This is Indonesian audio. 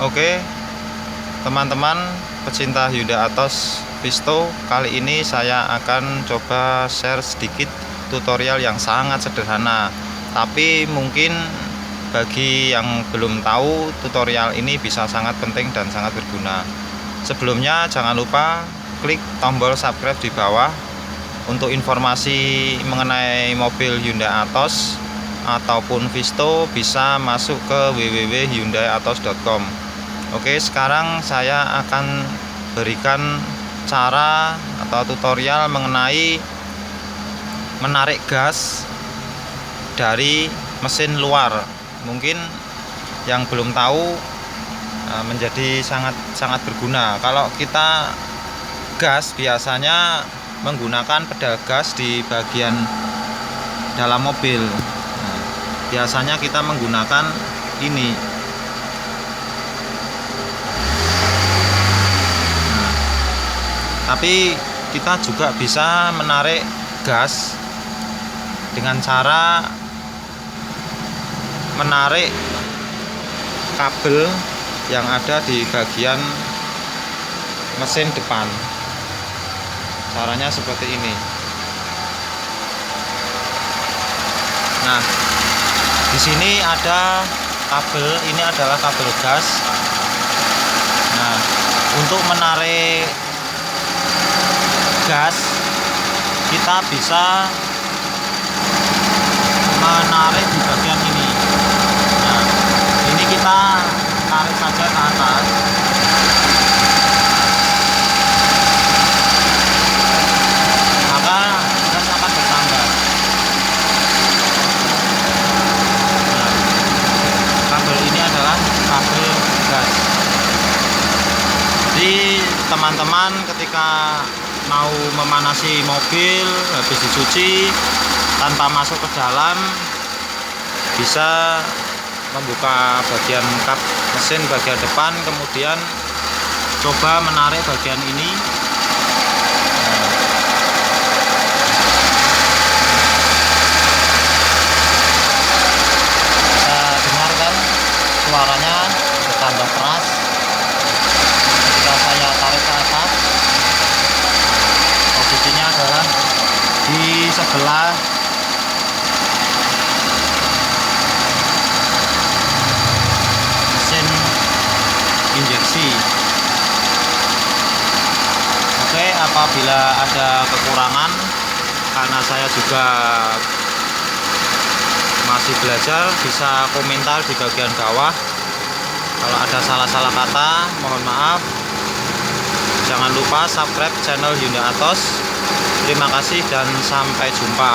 Oke, teman-teman pecinta Hyundai Atos Visto, kali ini saya akan coba share sedikit tutorial yang sangat sederhana, tapi mungkin bagi yang belum tahu, tutorial ini bisa sangat penting dan sangat berguna. Sebelumnya jangan lupa klik tombol subscribe di bawah untuk informasi mengenai mobil Hyundai Atos ataupun Visto. Bisa masuk ke www.hyundaiatos.com. Oke, sekarang saya akan berikan cara atau tutorial mengenai menarik gas dari mesin luar. Mungkin yang belum tahu menjadi sangat berguna. Kalau kita gas biasanya menggunakan pedal gas di bagian dalam mobil. Biasanya kita menggunakan ini. Tapi kita juga bisa menarik gas dengan cara menarik kabel yang ada di bagian mesin depan. Caranya seperti ini. Nah, di sini ada kabel, ini adalah kabel gas. Nah, untuk menarik gas kita bisa menarik di bagian ini. Nah, ini kita tarik saja ke atas. Maka gas akan bertambah. Nah, kabel ini adalah kabel gas. Jadi teman-teman ketika mau memanasi mobil habis dicuci tanpa masuk ke dalam, bisa membuka bagian kap mesin bagian depan, kemudian coba menarik bagian ini. Bisa dengarkan suaranya bertambah keras ketika saya tarik ke atas. Posisinya adalah di sebelah mesin injeksi. Oke, apabila ada kekurangan, karena saya juga masih belajar, bisa komentar di bagian bawah. Kalau ada salah-salah kata, mohon maaf. Jangan lupa subscribe channel Hyundai Atos. Terima kasih dan sampai jumpa.